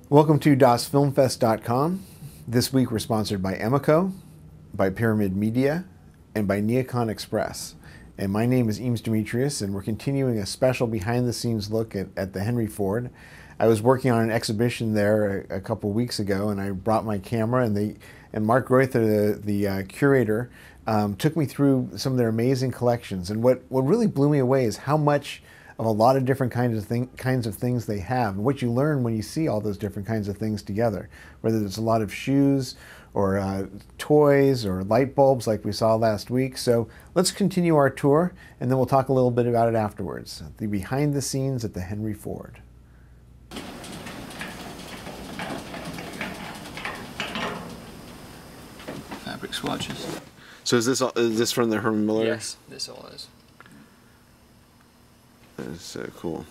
Welcome to DAS009TourcontinuesFordFord. This week we're sponsored by Emeco, by Pyramid Media, and by Neocon Express. And my name is Eames Demetrius, and we're continuing a special behind-the-scenes look at the Henry Ford. I was working on an exhibition there a couple weeks ago, and I brought my camera, and Mark Reuther, the curator, took me through some of their amazing collections. And what really blew me away is how much of a lot of different kinds of things they have, and what you learn when you see all those different kinds of things together, whether it's a lot of shoes or toys or light bulbs like we saw last week. So let's continue our tour, and then we'll talk a little bit about it afterwards. The behind the scenes at the Henry Ford. Fabric swatches. So is this from the Herman Miller? Yes, this all is. That is so cool.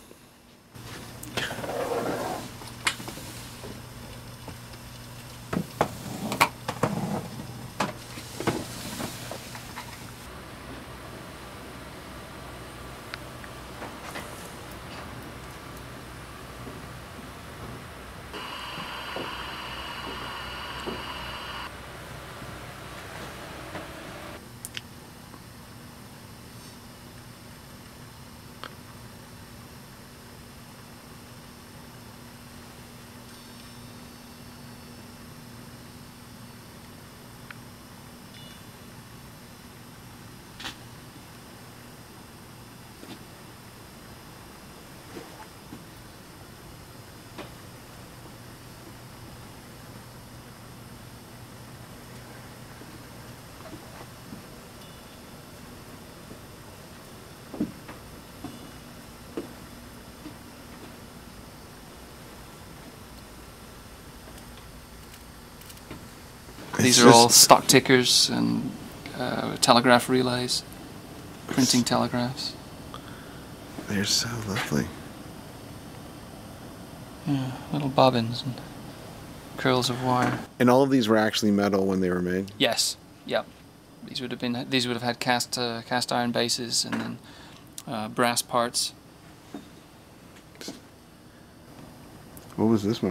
These are all stock tickers and telegraph relays, printing telegraphs. They're so lovely. Yeah, little bobbins and curls of wire. And all of these were actually metal when they were made? Yes. Yep. These would have had cast iron bases and then brass parts. What was this one?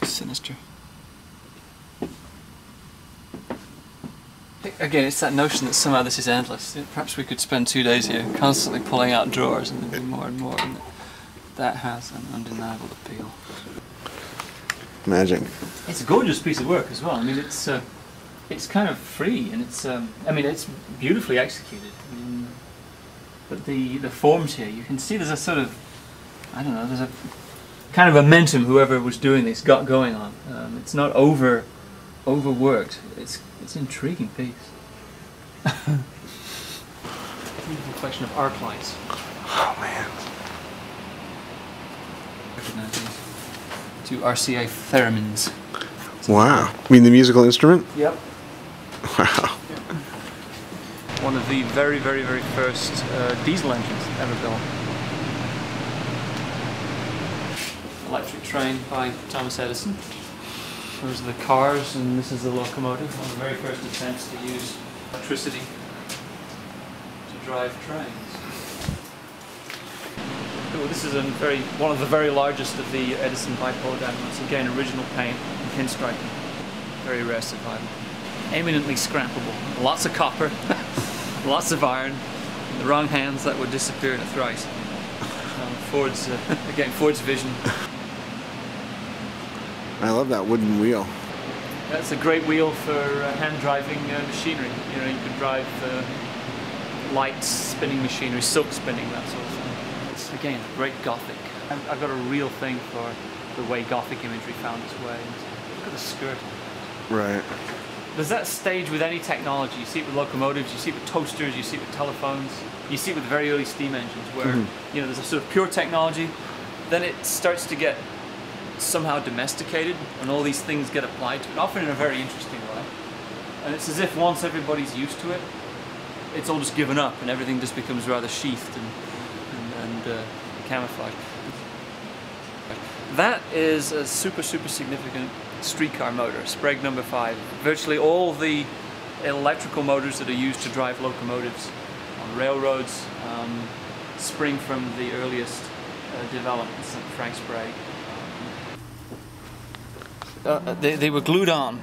Sinister. Again, it's that notion that somehow this is endless. Perhaps we could spend 2 days here constantly pulling out drawers and then do more and more, and that has an undeniable appeal. Magic. It's a gorgeous piece of work as well. I mean, it's kind of free, and it's it's beautifully executed. I mean, but the forms here, you can see there's a sort of, I don't know, there's a kind of momentum whoever was doing this got going on. It's not overworked. It's an intriguing piece. Beautiful collection of arc lights. Oh man. Recognize these. 2 RCA theremins. Wow. You mean the musical instrument? Yep. Wow. One of the very, very, very first diesel engines ever built. Electric train by Thomas Edison. Those are the cars, and this is the locomotive. One of the very first attempts to use electricity to drive trains. Oh, this is one of the very largest of the Edison bipolar dynamos. Again, original paint and pinstriping. Very rare survival. Eminently scrappable. Lots of copper, lots of iron. In the wrong hands, that would disappear in a thrice. Ford's vision. I love that wooden wheel. That's a great wheel for hand-driving machinery. You know, you could drive light spinning machinery, silk spinning, that sort of thing. It's, again, great Gothic. I've got a real thing for the way Gothic imagery found its way. Look at the skirt. Right. There's that stage with any technology. You see it with locomotives, you see it with toasters, you see it with telephones, you see it with very early steam engines where you know, there's a sort of pure technology, then it starts to get somehow domesticated and all these things get applied to it, often in a very interesting way. And it's as if once everybody's used to it, it's all just given up and everything just becomes rather sheathed and camouflaged. That is a super, super significant streetcar motor, Sprague number 5. Virtually all the electrical motors that are used to drive locomotives on railroads spring from the earliest developments of Frank Sprague. They were glued on,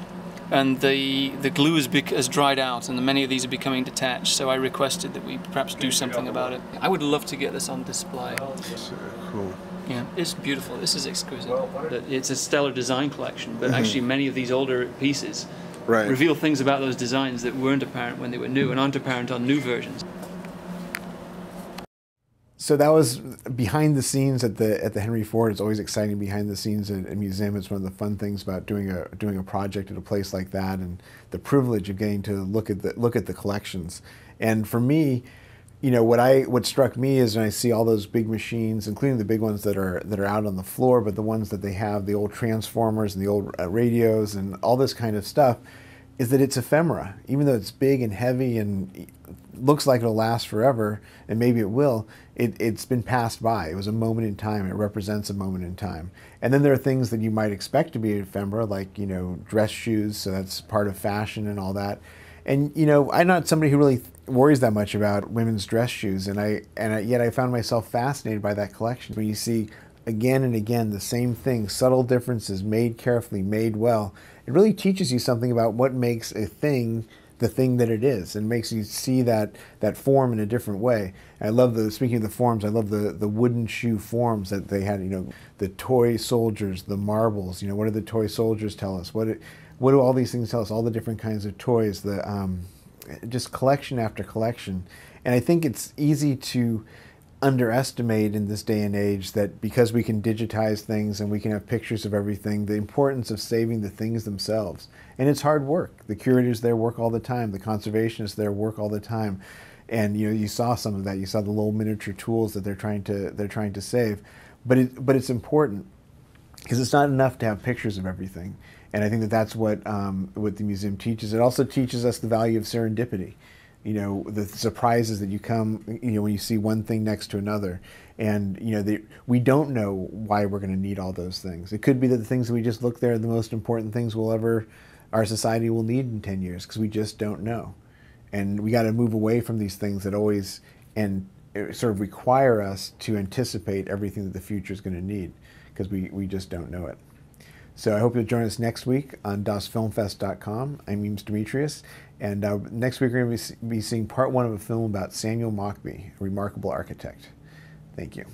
and the glue has dried out, and many of these are becoming detached, so I requested that we perhaps do something about it. I would love to get this on display. Cool. Yeah, it's beautiful. This is exquisite. It's a stellar design collection, but actually many of these older pieces reveal things about those designs that weren't apparent when they were new and aren't apparent on new versions. So that was behind the scenes at the Henry Ford. It's always exciting behind the scenes at a museum. It's one of the fun things about doing a project at a place like that, and the privilege of getting to look at the collections. And for me, you know, what struck me is when I see all those big machines, including the big ones that are out on the floor, but the ones that they have, the old transformers and the old radios and all this kind of stuff, is that it's ephemera. Even though it's big and heavy and looks like it'll last forever, and maybe it will, it's been passed by. It was a moment in time. It represents a moment in time. And then there are things that you might expect to be ephemera, like, you know, dress shoes, so that's part of fashion and all that. And, you know, I'm not somebody who really worries that much about women's dress shoes, yet I found myself fascinated by that collection. When you see again and again the same thing, subtle differences, made carefully, made well, it really teaches you something about what makes a thing the thing that it is, and makes you see that form in a different way. I love speaking of the forms, I love the wooden shoe forms that they had, you know, the toy soldiers, the marbles, you know, what do the toy soldiers tell us? What do all these things tell us? All the different kinds of toys, just collection after collection. And I think it's easy to underestimate in this day and age that because we can digitize things and we can have pictures of everything, the importance of saving the things themselves. And it's hard work. The curators there work all the time. The conservationists there work all the time. And you know, you saw some of that. You saw the little miniature tools that they're trying to save. But it's important because it's not enough to have pictures of everything. And I think that's what the museum teaches. It also teaches us the value of serendipity. You know, the surprises that you come, you know, when you see one thing next to another. And, you know, we don't know why we're going to need all those things. It could be that the things that we just look there are the most important things our society will need in 10 years, because we just don't know. And we got to move away from these things that always sort of require us to anticipate everything that the future is going to need, because we just don't know it. So I hope you'll join us next week on DAS009TourcontinuesFordFord. I'm Eames Demetrius, and next week we're going to be seeing part 1 of a film about Samuel Mockbee, a remarkable architect. Thank you.